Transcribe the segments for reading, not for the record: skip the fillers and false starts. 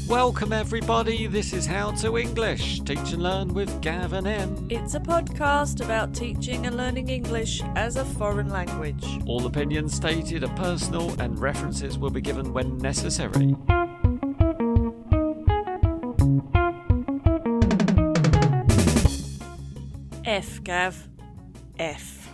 Welcome everybody, this is How to English, Teach and Learn with Gav and Em. It's a podcast about teaching and learning English as a foreign language. All opinions stated are personal and references will be given when necessary. F, Gav. F.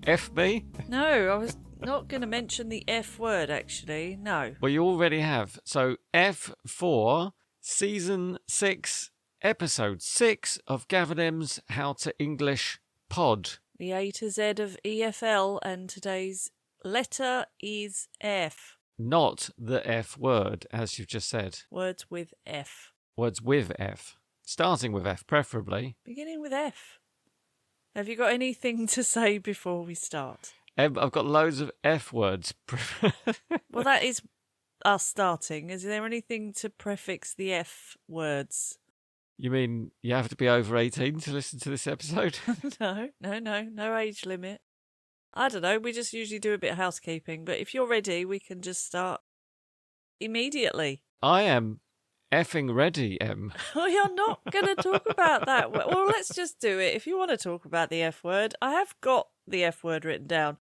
FB? No, I was not going to mention the F word, actually. No. Well, you already have. So F for Season 6, Episode 6 of Gav and Em's How to English pod. The A-to-Z of EFL, and today's letter is F. Not the F word, as you've just said. Words with F. Words with F. Starting with F, preferably. Beginning with F. Have you got anything to say before we start? I've got loads of F words. Well, that is us starting. Is there anything to prefix the F words? You mean you have to be over 18 to listen to this episode? No age limit. I don't know, we just usually do a bit of housekeeping, but if you're ready, we can just start immediately. I am effing ready, Em. Oh, you're not going to talk about that. Well, let's just do it. If you want to talk about the F word, I have got the F word written down.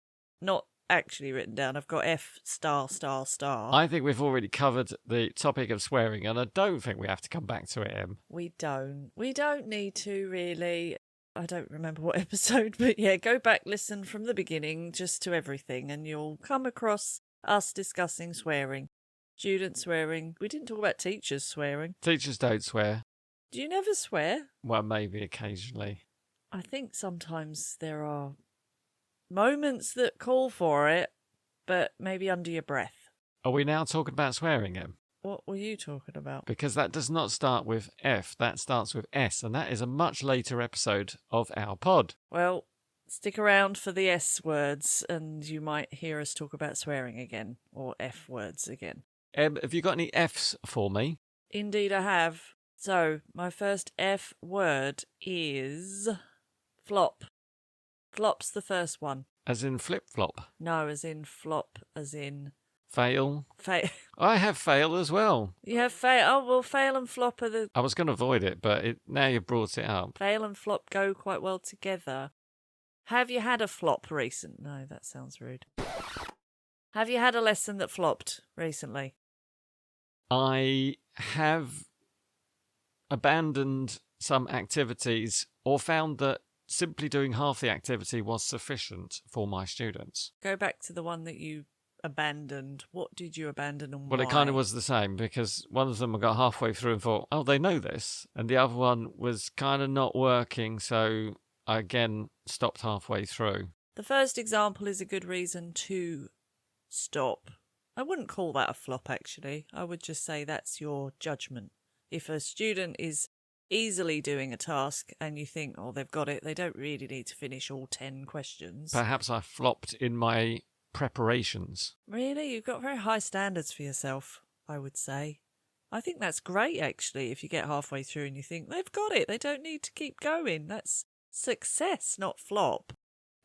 Not actually written down. I've got F***. I think we've already covered the topic of swearing, and I don't think we have to come back to it, Em. We don't. We don't need to, really. I don't remember what episode, but yeah, go back, listen from the beginning, just to everything, and you'll come across us discussing swearing. Students swearing. We didn't talk about teachers swearing. Teachers don't swear. Do you never swear? Well, maybe occasionally. I think sometimes there are moments that call for it, but maybe under your breath. Are we now talking about swearing, Em? What were you talking about? Because that does not start with F, that starts with S, and that is a much later episode of our pod. Well, stick around for the S words, and you might hear us talk about swearing again, or F words again. Em, have you got any Fs for me? Indeed, I have. So, my first F word is flop. Flop's the first one. As in flip-flop? No, as in flop, as in... Fail? Fail. I have fail as well. You have fail. Oh, well, fail and flop are the... I was going to avoid it, but now you've brought it up. Fail and flop go quite well together. Have you had a flop recent? No, that sounds rude. Have you had a lesson that flopped recently? I have abandoned some activities or found that simply doing half the activity was sufficient for my students. Go back to the one that you abandoned. What did you abandon and why? Well, it kind of was the same, because one of them I got halfway through and thought, oh, they know this. And the other one was kind of not working, so I again stopped halfway through. The first example is a good reason to stop. I wouldn't call that a flop, actually. I would just say that's your judgment. If a student is easily doing a task and you think, oh, they've got it, they don't really need to finish all 10 questions. Perhaps I flopped in my preparations. Really? You've got very high standards for yourself, I would say. I think that's great, actually, if you get halfway through and you think, they've got it, they don't need to keep going. That's success, not flop.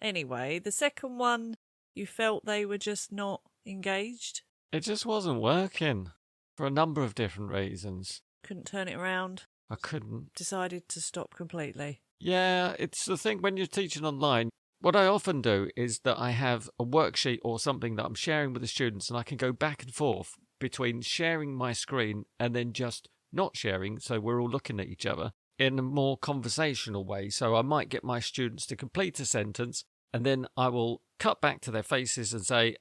Anyway, the second one, you felt they were just not engaged? It just wasn't working for a number of different reasons. Couldn't turn it around? I couldn't. Decided to stop completely? Yeah, it's the thing when you're teaching online. What I often do is that I have a worksheet or something that I'm sharing with the students, and I can go back and forth between sharing my screen and then just not sharing, so we're all looking at each other in a more conversational way. So I might get my students to complete a sentence, and then I will cut back to their faces and say,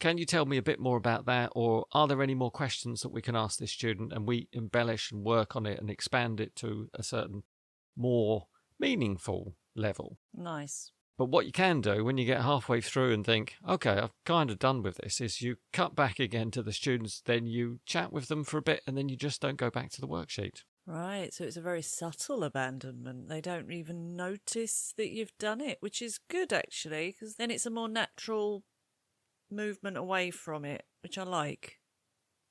can you tell me a bit more about that? Or are there any more questions that we can ask this student? And we embellish and work on it and expand it to a certain more meaningful level. Nice. But what you can do when you get halfway through and think, okay, I've kind of done with this, is you cut back again to the students, then you chat with them for a bit, and then you just don't go back to the worksheet. Right, so it's a very subtle abandonment. They don't even notice that you've done it, which is good, actually, because then it's a more natural movement away from it, which I like.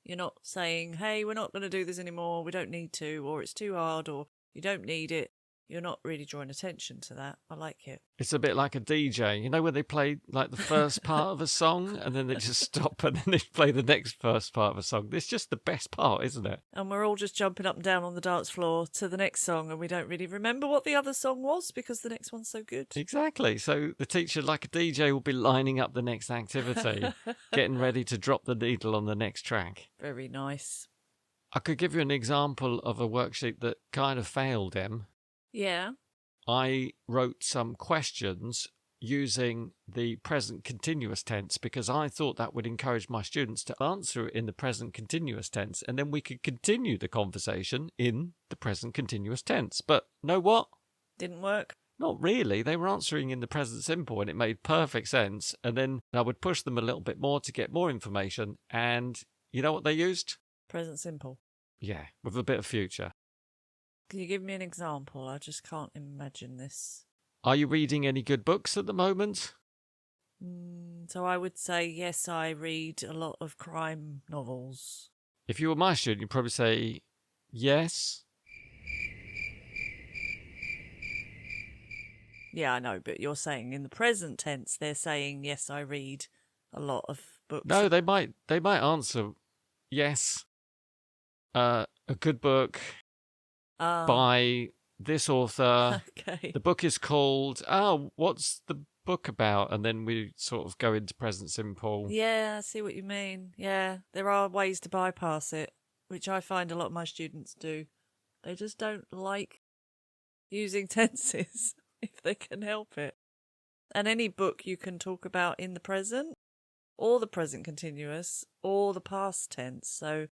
You're not saying, hey, we're not going to do this anymore, we don't need to, or it's too hard, or you don't need it. you're not really drawing attention to that. I like it. It's a bit like a DJ. You know when they play like the first part of a song and then they just stop and then they play the next first part of a song. It's just the best part, isn't it? And we're all just jumping up and down on the dance floor to the next song, and we don't really remember what the other song was because the next one's so good. Exactly. So the teacher, like a DJ, will be lining up the next activity, getting ready to drop the needle on the next track. Very nice. I could give you an example of a worksheet that kind of failed, Em. Yeah. I wrote some questions using the present continuous tense because I thought that would encourage my students to answer it in the present continuous tense, and then we could continue the conversation in the present continuous tense. But know what? Didn't work. Not really. They were answering in the present simple and it made perfect sense. And then I would push them a little bit more to get more information. And you know what they used? Present simple. Yeah, with a bit of future. Can you give me an example? I just can't imagine this. Are you reading any good books at the moment? So I would say, yes, I read a lot of crime novels. If you were my student, you'd probably say, yes. Yeah, I know, but you're saying in the present tense, they're saying, yes, I read a lot of books. No, they might answer, yes. A good book by this author. Okay. The book is called, what's the book about? And then we sort of go into present simple. Yeah, I see what you mean. Yeah, there are ways to bypass it, which I find a lot of my students do. They just don't like using tenses if they can help it. And any book you can talk about in the present, or the present continuous, or the past tense. So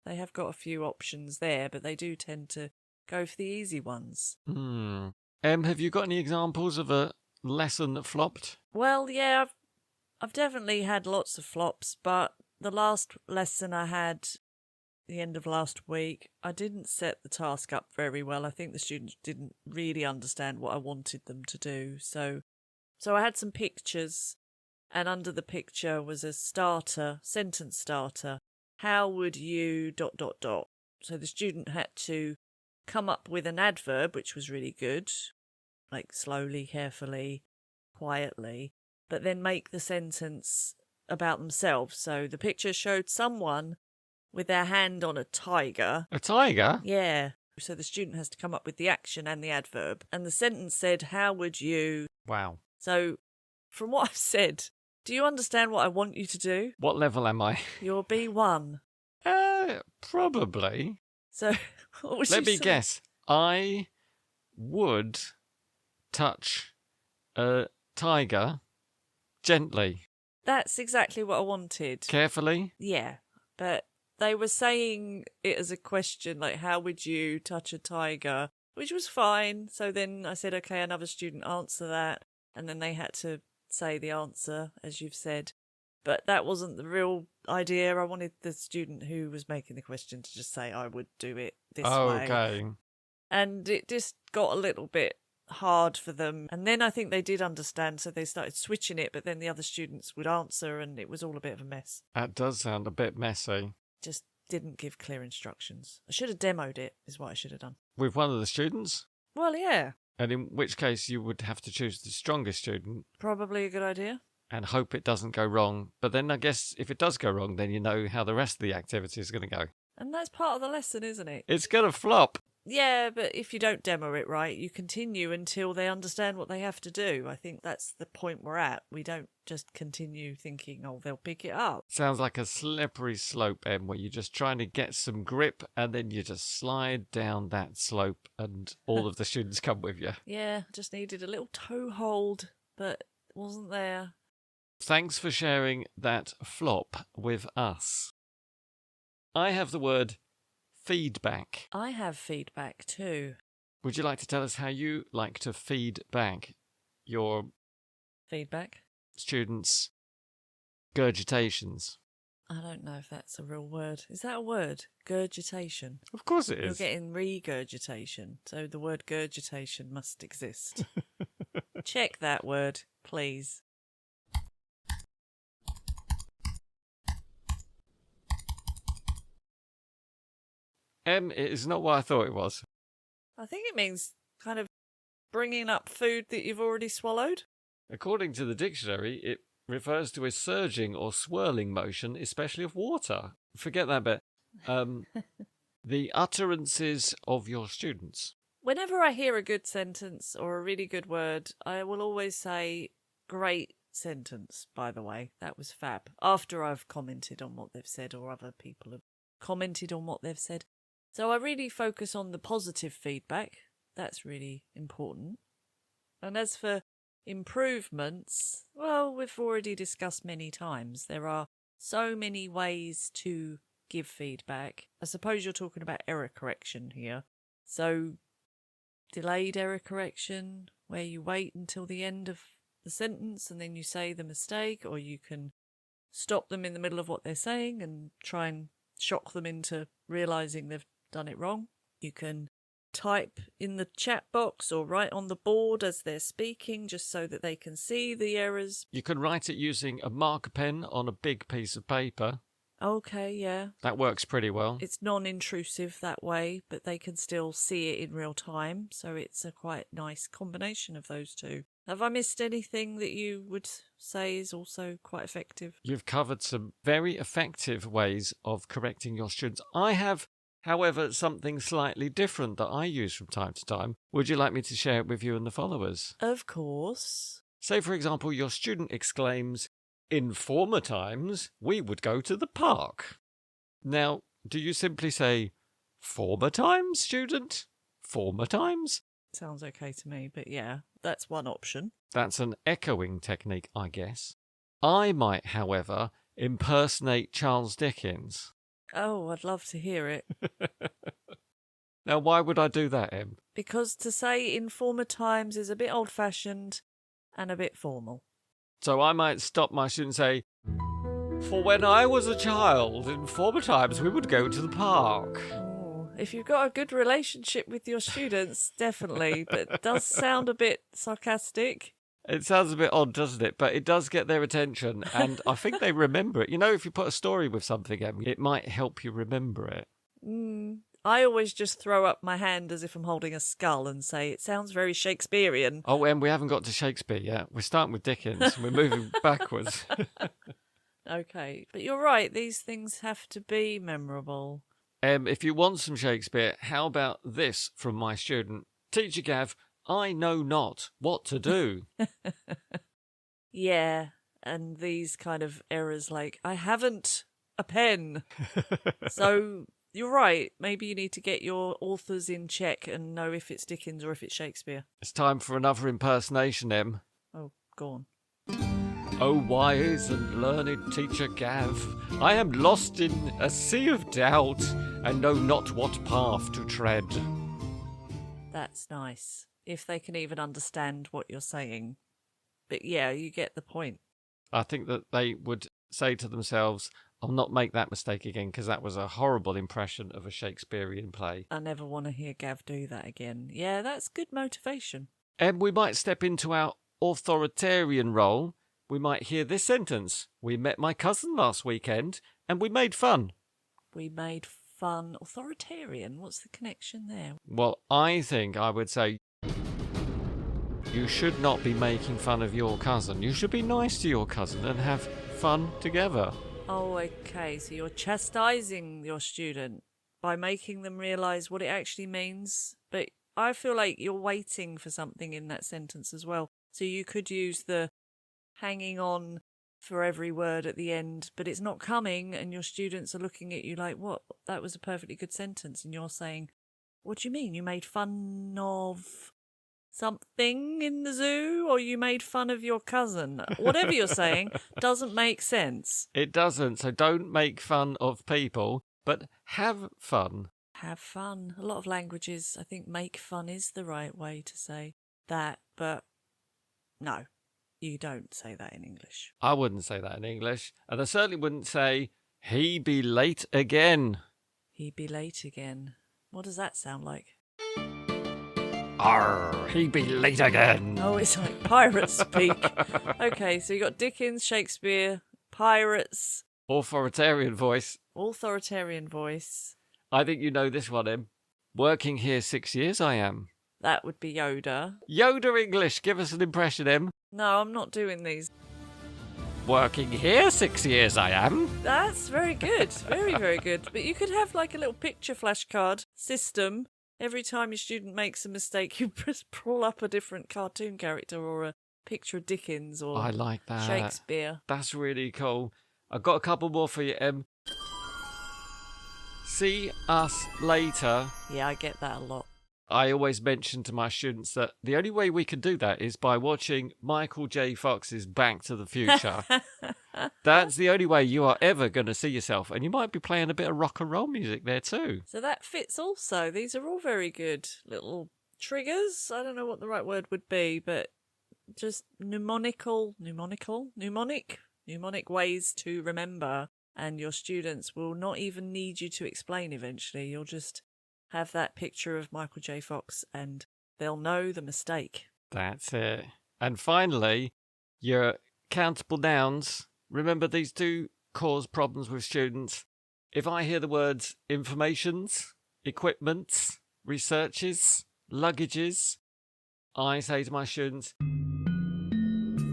they have got a few options there, but they do tend to go for the easy ones. Have you got any examples of a lesson that flopped? Well, yeah, I've definitely had lots of flops, but the last lesson I had the end of last week, I didn't set the task up very well. I think the students didn't really understand what I wanted them to do. So I had some pictures, and under the picture was a sentence starter. How would you ... So the student had to come up with an adverb, which was really good, like slowly, carefully, quietly, but then make the sentence about themselves. So the picture showed someone with their hand on a tiger. A tiger? Yeah. So the student has to come up with the action and the adverb. And the sentence said, how would you... Wow. So from what I've said, do you understand what I want you to do? What level am I? You're B1. Probably. So what would Let you me say? guess. I would touch a tiger gently. That's exactly what I wanted. Carefully? Yeah, but they were saying it as a question, like, how would you touch a tiger? Which was fine. So then I said, okay, another student answer that. And then they had to say the answer, as you've said. But that wasn't the real idea. I wanted the student who was making the question to just say, I would do it this way. Okay. And it just got a little bit hard for them. And then I think they did understand, so they started switching it, but then the other students would answer, and it was all a bit of a mess. That does sound a bit messy. Just didn't give clear instructions. I should have demoed it, is what I should have done. With one of the students? Well, yeah. And in which case you would have to choose the strongest student. Probably a good idea. And hope it doesn't go wrong. But then I guess if it does go wrong, then you know how the rest of the activity is going to go. And that's part of the lesson, isn't it? It's going to flop. Yeah, but if you don't demo it right, you continue until they understand what they have to do. I think that's the point we're at. We don't just continue thinking, oh, they'll pick it up. Sounds like a slippery slope, Em, where you're just trying to get some grip and then you just slide down that slope and all of the students come with you. Yeah, just needed a little toe hold, but it wasn't there. Thanks for sharing that flop with us. I have the word feedback. I have feedback too. Would you like to tell us how you like to feed back your Feedback? students' gurgitations? I don't know if that's a real word. Is that a word? Gurgitation. Of course it You're is. getting regurgitation, so the word gurgitation must exist. Check that word, please. Em, it is not what I thought it was. I think it means kind of bringing up food that you've already swallowed? According to the dictionary, it refers to a surging or swirling motion, especially of water. Forget that bit. The utterances of your students. Whenever I hear a good sentence or a really good word, I will always say, great sentence, by the way. That was fab. After I've commented on what they've said or other people have commented on what they've said. So I really focus on the positive feedback. That's really important. And as for improvements, well, we've already discussed many times. There are so many ways to give feedback. I suppose you're talking about error correction here. So delayed error correction, where you wait until the end of the sentence and then you say the mistake, or you can stop them in the middle of what they're saying and try and shock them into realising they've done it wrong. You can type in the chat box or write on the board as they're speaking just so that they can see the errors. You can write it using a marker pen on a big piece of paper. Okay, yeah. That works pretty well. It's non-intrusive that way, but they can still see it in real time, so it's a quite nice combination of those two. Have I missed anything that you would say is also quite effective? You've covered some very effective ways of correcting your students. I have, however, something slightly different that I use from time to time. Would you like me to share it with you and the followers? Of course. Say, for example, your student exclaims, "In former times, we would go to the park." Now, do you simply say, "Former times, student? Former times?" Sounds okay to me, but yeah, that's one option. That's an echoing technique, I guess. I might, however, impersonate Charles Dickens. Oh, I'd love to hear it. Now, why would I do that, Em? Because to say in former times is a bit old-fashioned and a bit formal. So I might stop my student and say, "For when I was a child, in former times, we would go to the park." Oh, if you've got a good relationship with your students, definitely, but it does sound a bit sarcastic. It sounds a bit odd, doesn't it? But it does get their attention, and I think they remember it. You know, if you put a story with something, Em, it might help you remember it. I always just throw up my hand as if I'm holding a skull and say, it sounds very Shakespearean. Oh, Em, we haven't got to Shakespeare yet. We're starting with Dickens. We're moving backwards. Okay, but you're right, these things have to be memorable. If you want some Shakespeare, how about this from my student? "Teacher Gav, I know not what to do." Yeah, and these kind of errors like, I haven't a pen. So you're right, maybe you need to get your authors in check and know if it's Dickens or if it's Shakespeare. It's time for another impersonation, Em. Oh, go on. "O wise and learned teacher Gav, I am lost in a sea of doubt and know not what path to tread." That's nice. If they can even understand what you're saying. But yeah, you get the point. I think that they would say to themselves, "I'll not make that mistake again because that was a horrible impression of a Shakespearean play." I never want to hear Gav do that again. Yeah, that's good motivation. And we might step into our authoritarian role. We might hear this sentence: "We met my cousin last weekend and we made fun." We made fun. Authoritarian? What's the connection there? Well, I think I would say you should not be making fun of your cousin. You should be nice to your cousin and have fun together. Oh, okay. So you're chastising your student by making them realise what it actually means. But I feel like you're waiting for something in that sentence as well. So you could use the hanging on for every word at the end, but it's not coming, and your students are looking at you like, what? That was a perfectly good sentence. And you're saying, what do you mean? You made fun of something in the zoo, or you made fun of your cousin? Whatever you're saying doesn't make sense. It doesn't. So don't make fun of people, but have fun. Have fun. A lot of languages, I think make fun is the right way to say that, but no, you don't say that in English. I wouldn't say that in English. And I certainly wouldn't say, "He be late again." He be late again. What does that sound like? Arr, he be late again. Oh, it's like pirate speak. Okay, so you got Dickens, Shakespeare, pirates. Authoritarian voice. Authoritarian voice. I think you know this one, Em. "Working here 6 years I am. That would be Yoda. Yoda English, give us an impression, Em. No, I'm not doing these. Working here 6 years I am. That's very good. Very, very good. But you could have like a little picture flashcard system. Every time your student makes a mistake, you pull up a different cartoon character or a picture of Dickens or I like that. Shakespeare. That's really cool. I've got a couple more for you, Em. See us later. Yeah, I get that a lot. I always mention to my students that the only way we can do that is by watching Michael J. Fox's Back to the Future. That's the only way you are ever going to see yourself. And you might be playing a bit of rock and roll music there too. So that fits also. These are all very good little triggers. I don't know what the right word would be, but just mnemonic ways to remember. And your students will not even need you to explain eventually. You'll just have that picture of Michael J. Fox and they'll know the mistake. That's it. And finally, your countable nouns. Remember, these do cause problems with students. If I hear the words informations, equipments, researches, luggages, I say to my students,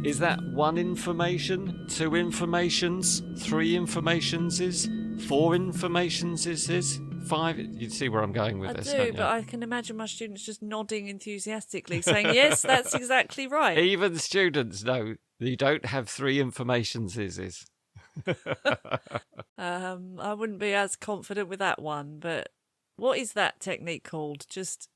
is that one information, two informations, three informations is, four informations is, five? You see where I'm going with this, I do, but I can imagine my students just nodding enthusiastically, saying, yes, that's exactly right. Even students know you don't have three informations is. I wouldn't be as confident with that one, but what is that technique called? Just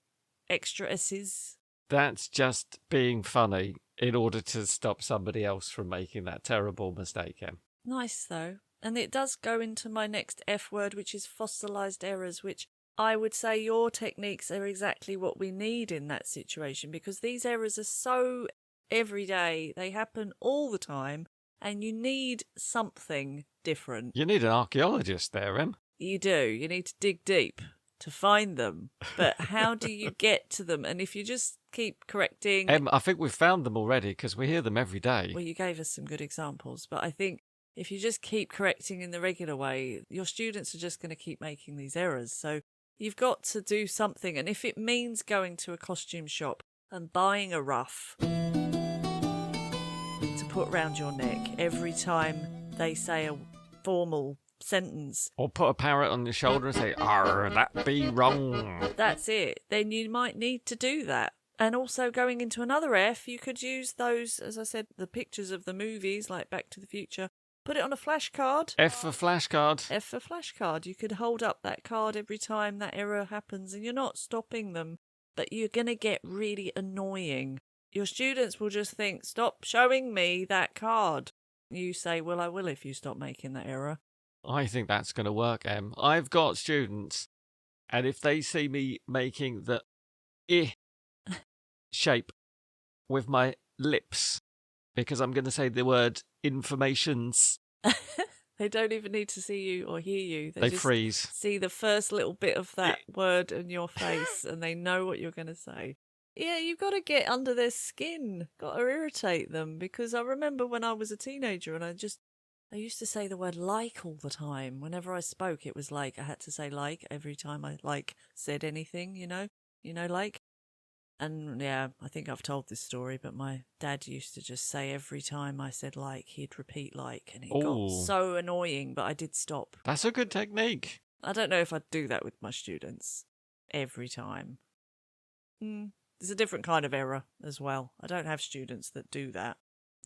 extra S's? That's just being funny in order to stop somebody else from making that terrible mistake, Em. Nice, though. And it does go into my next F word, which is fossilised errors, which I would say your techniques are exactly what we need in that situation, because these errors are so everyday. They happen all the time, and you need something different. You need an archaeologist there, Em. You do. You need to dig deep to find them. But how do you get to them? And if you just keep correcting... I think we've found them already because we hear them every day. Well, you gave us some good examples, but I think if you just keep correcting in the regular way, your students are just going to keep making these errors. So you've got to do something. And if it means going to a costume shop and buying a ruff to put round your neck every time they say a formal sentence. Or put a parrot on your shoulder and say, "Arr, that be wrong." That's it. Then you might need to do that. And also going into another F, you could use those, as I said, the pictures of the movies like Back to the Future. Put it on a flashcard. F for flashcard. F for flashcard. You could hold up that card every time that error happens and you're not stopping them, but you're going to get really annoying. Your students will just think, stop showing me that card. You say, well, I will if you stop making that error. I think that's going to work, Em. I've got students, and if they see me making the I shape with my lips, because I'm going to say the word informations. They don't even need to see you or hear you. They just freeze. See the first little bit of that word in your face and they know what you're going to say. Yeah, you've got to get under their skin. Got to irritate them, because I remember when I was a teenager and I used to say the word like all the time. Whenever I spoke, it was like I had to say like every time I said anything, you know, like. And yeah, I think I've told this story, but my dad used to just say every time I said like, he'd repeat like, and it got so annoying, but I did stop. That's a good technique. I don't know if I'd do that with my students every time. It's a different kind of error as well. I don't have students that do that.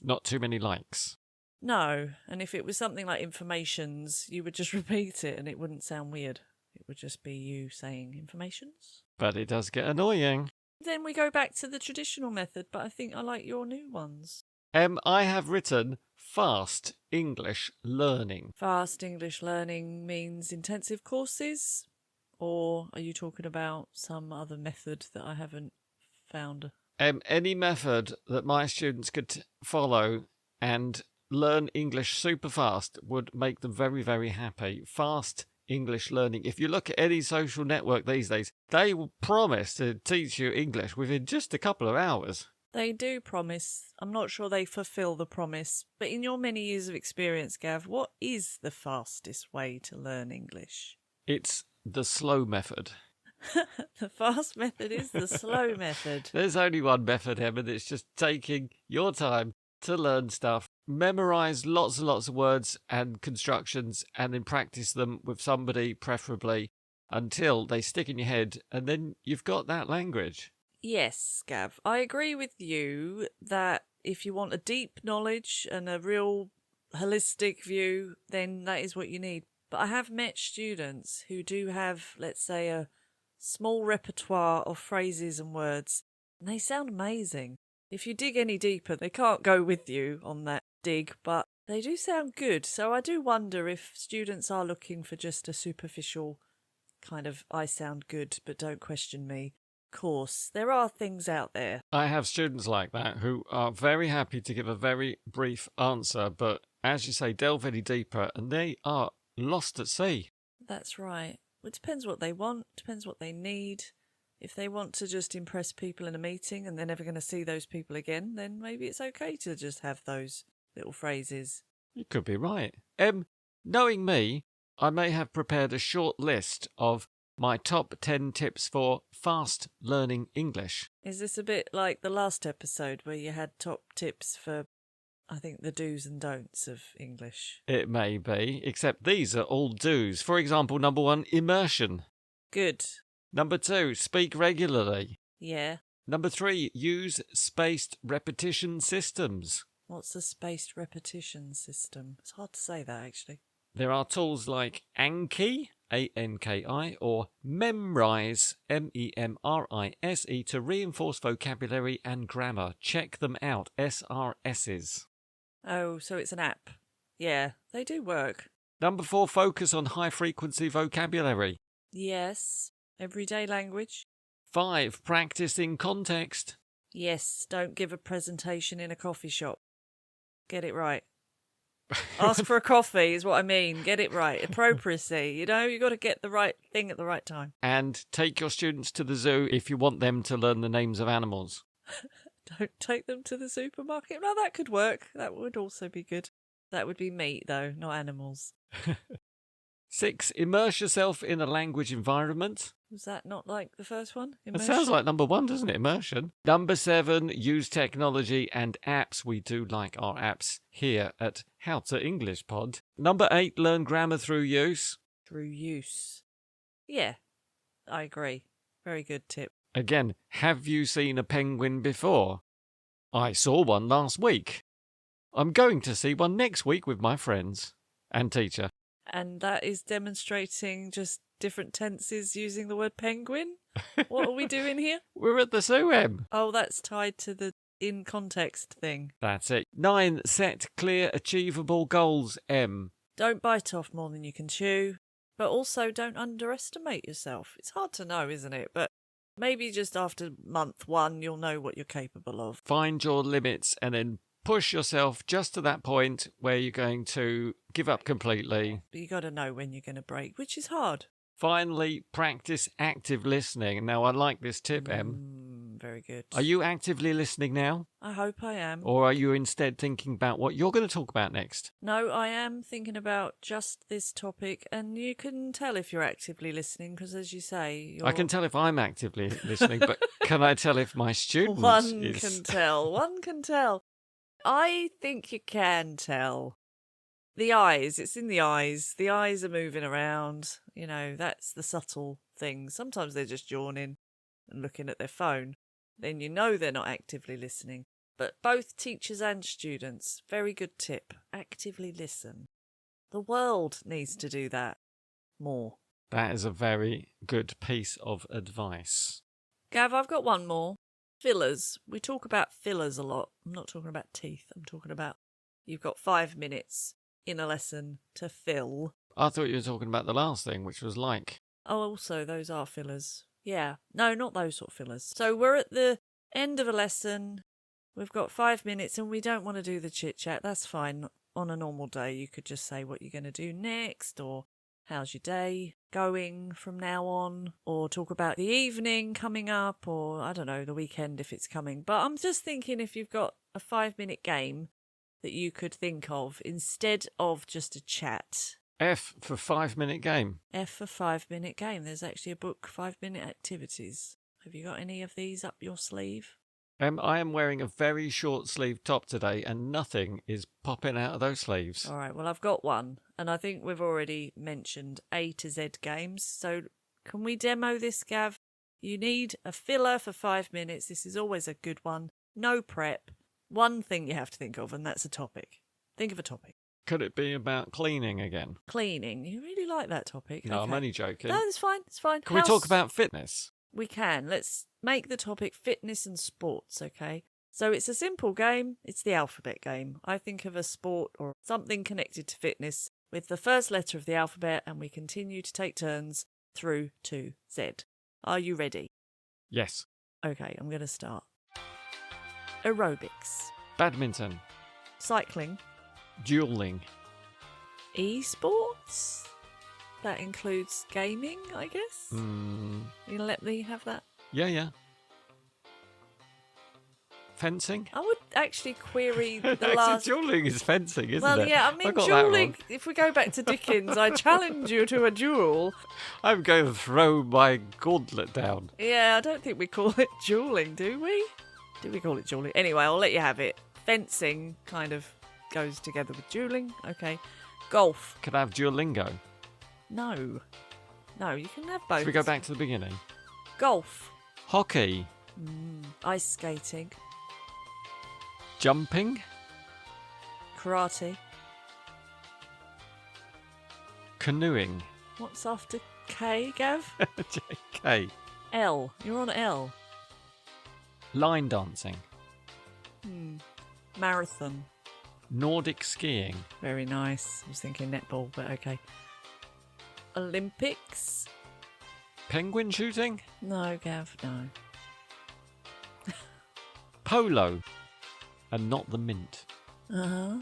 Not too many likes. No, and if it was something like informations, you would just repeat it and it wouldn't sound weird. It would just be you saying informations. But it does get annoying. Then we go back to the traditional method, but I think I like your new ones. I have written fast English learning. Fast English learning means intensive courses? Or are you talking about some other method that I haven't found? Any method that my students could follow and learn English super fast would make them very, very happy. Fast English learning. If you look at any social network these days, they will promise to teach you English within just a couple of hours. They do promise. I'm not sure they fulfill the promise. But in your many years of experience, Gav, what is the fastest way to learn English? It's the slow method. The fast method is the slow method. There's only one method, Em, and it's just taking your time to learn stuff. Memorize lots and lots of words and constructions and then practice them with somebody, preferably, until they stick in your head, and then you've got that language. Yes, Gav, I agree with you that if you want a deep knowledge and a real holistic view, then that is what you need. But I have met students who do have, let's say, a small repertoire of phrases and words, and they sound amazing. If you dig any deeper, they can't go with you on that dig, but they do sound good. So I do wonder if students are looking for just a superficial kind of I sound good, but don't question me course. There are things out there. I have students like that who are very happy to give a very brief answer, but as you say, delve any deeper, and they are lost at sea. That's right. It depends what they want, depends what they need. If they want to just impress people in a meeting and they're never going to see those people again, then maybe it's okay to just have those little phrases. You could be right. Knowing me, I may have prepared a short list of my top 10 tips for fast learning English. Is this a bit like the last episode where you had top tips for, I think, the do's and don'ts of English? It may be, except these are all do's. For example, number 1, immersion. Good. Number 2, speak regularly. Yeah. Number 3, use spaced repetition systems. What's a spaced repetition system? It's hard to say that, actually. There are tools like Anki, A-N-K-I, or Memrise, M-E-M-R-I-S-E, to reinforce vocabulary and grammar. Check them out, SRSs. Oh, so it's an app. Yeah, they do work. Number 4, focus on high-frequency vocabulary. Yes. Everyday language. 5, practice in context. Yes, don't give a presentation in a coffee shop. Get it right. Ask for a coffee is what I mean. Get it right. Appropriacy. You've got to get the right thing at the right time. And take your students to the zoo if you want them to learn the names of animals. Don't take them to the supermarket. No, that could work. That would also be good. That would be meat, though, not animals. 6, immerse yourself in a language environment. Was that not like the first one? It sounds like number 1, doesn't it? Immersion. Number 7, use technology and apps. We do like our apps here at How to English Pod. Number 8, learn grammar through use. Through use. Yeah, I agree. Very good tip. Again, have you seen a penguin before? I saw one last week. I'm going to see one next week with my friends and teacher. And that is demonstrating just different tenses using the word penguin? What are we doing here? We're at the zoo, Em. Oh, that's tied to the in context thing. That's it. 9, set clear, achievable goals, Em. Don't bite off more than you can chew, but also don't underestimate yourself. It's hard to know, isn't it? But maybe just after month 1, you'll know what you're capable of. Find your limits and then push yourself just to that point where you're going to give up completely. But you got to know when you're going to break, which is hard. Finally, practice active listening. Now, I like this tip, Em. Very good. Are you actively listening now? I hope I am. Or are you instead thinking about what you're going to talk about next? No, I am thinking about just this topic, and you can tell if you're actively listening, because as you say... I can tell if I'm actively listening, but can I tell if my student One can tell. I think you can tell. The eyes, it's in the eyes. The eyes are moving around. That's the subtle thing. Sometimes they're just yawning and looking at their phone. Then they're not actively listening. But both teachers and students, very good tip. Actively listen. The world needs to do that more. That is a very good piece of advice. Gav, I've got one more. Fillers. We talk about fillers a lot. I'm not talking about teeth. I'm talking about you've got 5 minutes in a lesson to fill. I thought you were talking about the last thing, which was like... Oh, also, those are fillers. Yeah. No, not those sort of fillers. So we're at the end of a lesson. We've got 5 minutes and we don't want to do the chit-chat. That's fine. On a normal day, you could just say what you're going to do next, or how's your day going from now on, or talk about the evening coming up, or I don't know, the weekend if it's coming. But I'm just thinking if you've got a 5-minute game that you could think of instead of just a chat, F for 5-minute game. F for 5-minute game. There's actually a book, 5-minute activities. Have you got any of these up your sleeve? I am wearing a very short sleeve top today and nothing is popping out of those sleeves. All right, well, I've got one. And I think we've already mentioned A-to-Z games. So can we demo this, Gav? You need a filler for 5 minutes. This is always a good one. No prep. One thing you have to think of, and that's a topic. Think of a topic. Could it be about cleaning again? Cleaning. You really like that topic. No, okay. I'm only joking. No, it's fine. It's fine. Can we talk about fitness? We can. Let's make the topic fitness and sports, okay? So it's a simple game. It's the alphabet game. I think of a sport or something connected to fitness with the first letter of the alphabet, and we continue to take turns through to Z. Are you ready? Yes. Okay, I'm going to start. Aerobics. Badminton. Cycling. Dueling. Esports. That includes gaming, I guess. You gonna let me have that? Yeah. Fencing? I would actually query the Actually, last... dueling is fencing, isn't it? Well, yeah, I mean, got that dueling, wrong. if we go back to Dickens, I challenge you to a duel. I'm going to throw my gauntlet down. Yeah, I don't think we call it dueling, do we? Do we call it dueling? Anyway, I'll let you have it. Fencing kind of goes together with dueling. Okay. Golf. Can I have Duolingo? No. No, you can have both. Should we go back to the beginning? Golf. Hockey. Ice skating. Jumping. Karate. Canoeing. What's after K, Gav? JK. L. You're on L. Line dancing. Marathon. Nordic skiing. Very nice. I was thinking netball, but okay. Olympics. Penguin shooting. No, Gav, no. Polo. And not the mint. Uh-huh.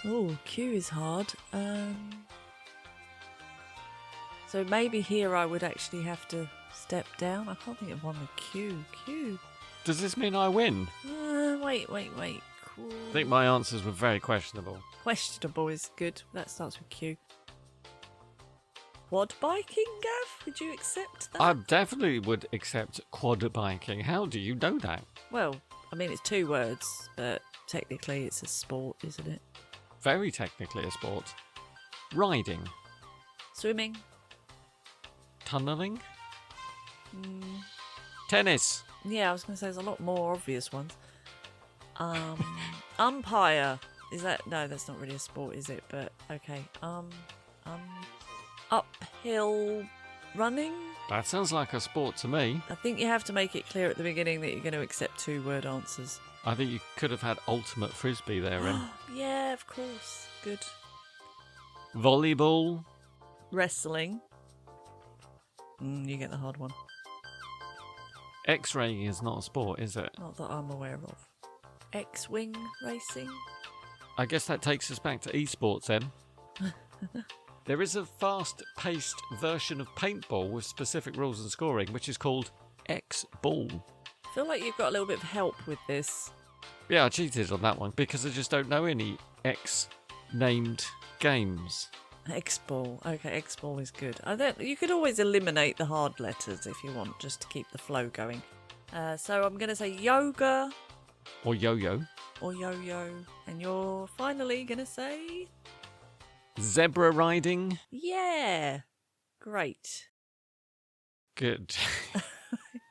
Oh, Q is hard. So maybe here I would actually have to step down. I can't think of one with Q. Q. Does this mean I win? Wait. Cool. I think my answers were very questionable. Questionable is good. That starts with Q. Quad biking, Gav? Would you accept that? I definitely would accept quad biking. How do you know that? Well, I mean, it's 2 words, but technically it's a sport, isn't it? Very technically a sport. Riding. Swimming. Tunnelling. Tennis. Yeah, I was going to say there's a lot more obvious ones. Umpire. Is that... No, that's not really a sport, is it? But, okay. Uphill running? That sounds like a sport to me. I think you have to make it clear at the beginning that you're going to accept 2-word answers. I think you could have had ultimate frisbee there, Em. Yeah, of course. Good. Volleyball. Wrestling. You get the hard one. X-raying is not a sport, is it? Not that I'm aware of. X-wing racing. I guess that takes us back to esports then. There is a fast-paced version of paintball with specific rules and scoring, which is called X-ball. I feel like you've got a little bit of help with this. Yeah, I cheated on that one because I just don't know any X-named games. X-ball. Okay, X-ball is good. You could always eliminate the hard letters if you want, just to keep the flow going. So I'm going to say yoga. Or yo-yo. Or yo-yo. And you're finally going to say... Zebra riding. Yeah. Great. Good.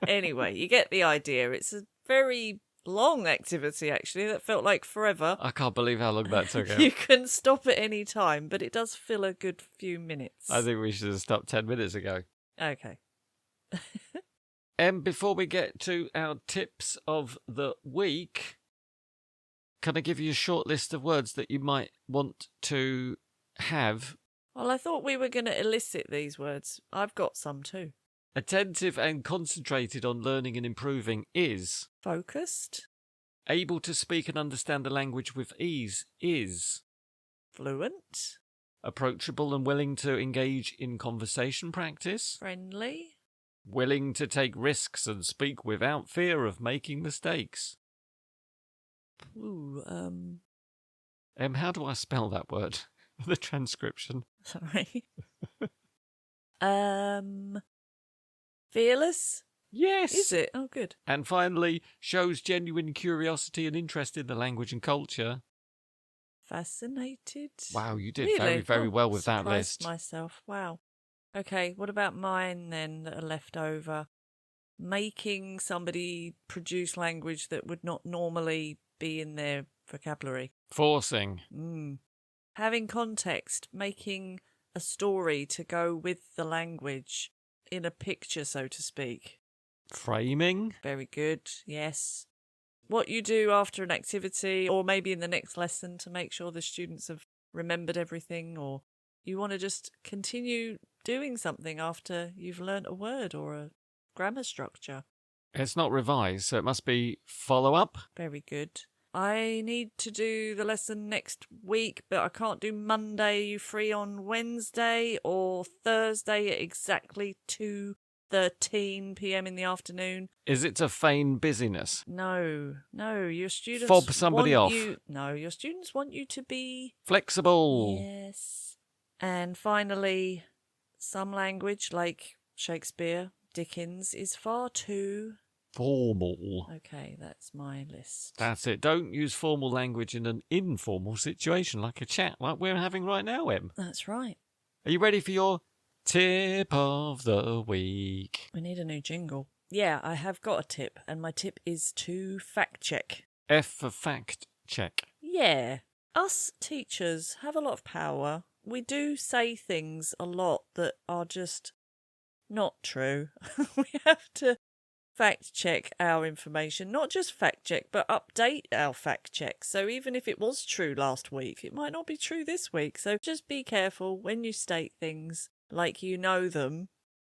Anyway, you get the idea. It's a very long activity, actually, that felt like forever. I can't believe how long that took. You can stop at any time, but it does fill a good few minutes. I think we should have stopped 10 minutes ago. Okay. Before we get to our tips of the week, can I give you a short list of words that you might want to have? Well, I thought we were going to elicit these words. I've got some too. Attentive and concentrated on learning and improving is. Focused. Able to speak and understand the language with ease is. Fluent. Approachable and willing to engage in conversation practice. Friendly. Willing to take risks and speak without fear of making mistakes. Ooh, How do I spell that word? The transcription. Sorry. Fearless? Yes. Is it? Oh, good. And finally, shows genuine curiosity and interest in the language and culture. Fascinated. Wow, you did Really? very, very well with that Surprised list. myself. Wow. Okay, what about mine then that are left over? Making somebody produce language that would not normally be in their vocabulary. Forcing. Having context, making a story to go with the language in a picture, so to speak. Framing. Very good, yes. What you do after an activity, or maybe in the next lesson to make sure the students have remembered everything, or you want to just continue doing something after you've learnt a word or a grammar structure. It's not revised, so it must be follow-up. Very good. I need to do the lesson next week, but I can't do Monday. Are you free on Wednesday or Thursday at exactly 2:13 p.m. in the afternoon? Is it to feign busyness? No, your students Fob somebody want off. your students want you to be Flexible. Yes. And finally, some language like Shakespeare, Dickens is far too Formal. Okay, that's my list. That's it. Don't use formal language in an informal situation like a chat like we're having right now, Em. That's right. Are you ready for your tip of the week? We need a new jingle. Yeah, I have got a tip, and my tip is to fact check. F for fact check. Yeah. Us teachers have a lot of power. We do say things a lot that are just not true. We have to fact check our information, not just fact check, but update our fact check. So even if it was true last week, it might not be true this week. So just be careful when you state things like you know them,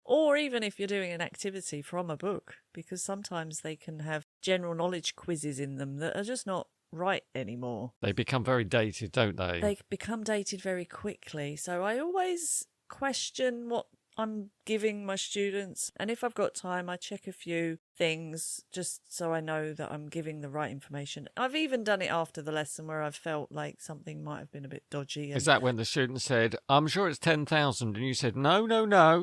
or even if you're doing an activity from a book, because sometimes they can have general knowledge quizzes in them that are just not right anymore. They become very dated, don't they? They become dated very quickly. So I always question what I'm giving my students, and if I've got time I check a few things just so I know that I'm giving the right information. I've even done it after the lesson where I've felt like something might have been a bit dodgy. Is that when the student said, I'm sure it's 10,000, and you said, no,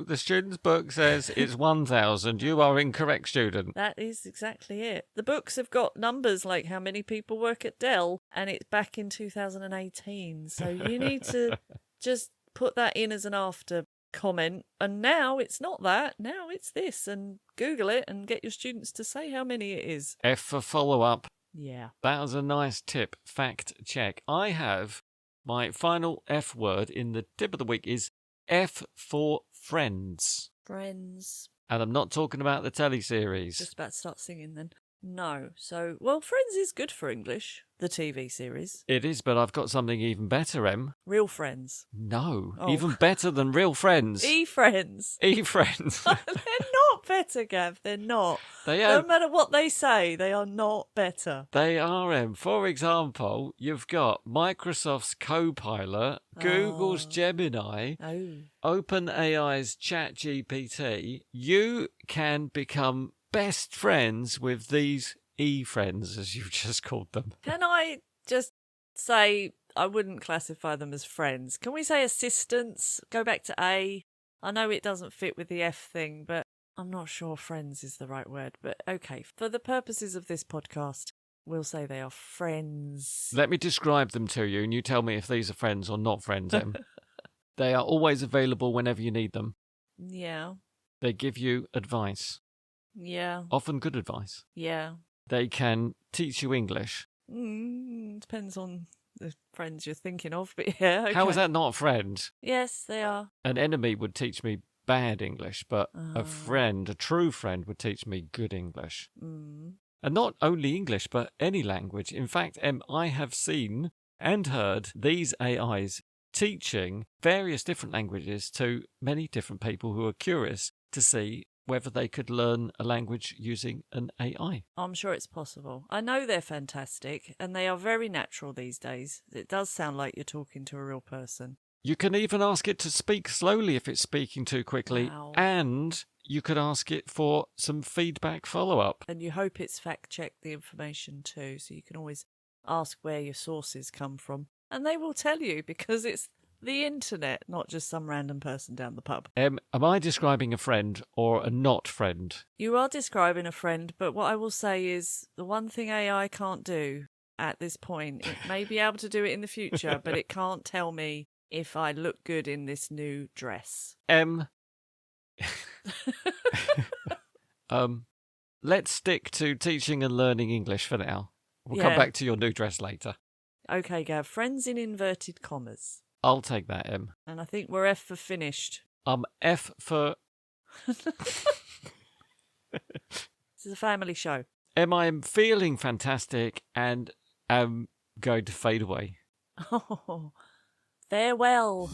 the student's book says it's 1,000, you are incorrect, student. That is exactly it. The books have got numbers like how many people work at Dell, and it's back in 2018, so you need to just put that in as an after comment, and now it's not that, now it's this, and Google it and get your students to say how many it is. F for follow-up. Yeah. That was a nice tip. Fact check. I have my final F word in the tip of the week is F for friends. Friends. And I'm not talking about the teleseries. Just about to start singing then. No. So, well, Friends is good for English, the TV series. It is, but I've got something even better, Em. Real Friends. No, Oh. even better than Real Friends. E-Friends. E-Friends. They're not better, Gav. They're not. They No are. matter what they say, they are not better. They are, Em. For example, you've got Microsoft's Copilot, Google's Oh. Gemini, Oh. OpenAI's ChatGPT. You can become best friends with these e-friends, as you just called them. Can I just say I wouldn't classify them as friends? Can we say assistants? Go back to A. I know it doesn't fit with the F thing, but I'm not sure friends is the right word. But okay, for the purposes of this podcast, we'll say they are friends. Let me describe them to you, and you tell me if these are friends or not friends, Em. They are always available whenever you need them. Yeah. They give you advice, Yeah. often good advice. Yeah. They can teach you English. Depends on the friends you're thinking of, but yeah. Okay. How is that not a friend? Yes, they are. An enemy would teach me bad English, but Oh. a friend, a true friend, would teach me good English. Mm. And not only English, but any language. In fact, I have seen and heard these AIs teaching various different languages to many different people who are curious to see whether they could learn a language using an AI. I'm sure it's possible. I know they're fantastic, and they are very natural these days. It does sound like you're talking to a real person. You can even ask it to speak slowly if it's speaking too quickly, Wow. and you could ask it for some feedback follow-up. And you hope it's fact-checked the information too, so you can always ask where your sources come from. And they will tell you, because it's The internet, not just some random person down the pub. Am I describing a friend or a not friend? You are describing a friend, but what I will say is the one thing AI can't do at this point, it may be able to do it in the future, but it can't tell me if I look good in this new dress. Let's stick to teaching and learning English for now. We'll come back to your new dress later. Okay, Gav. Friends in inverted commas. I'll take that, Em. And I think we're F for finished. F for... This is a family show. Em, I'm feeling fantastic and am going to fade away. Oh, farewell.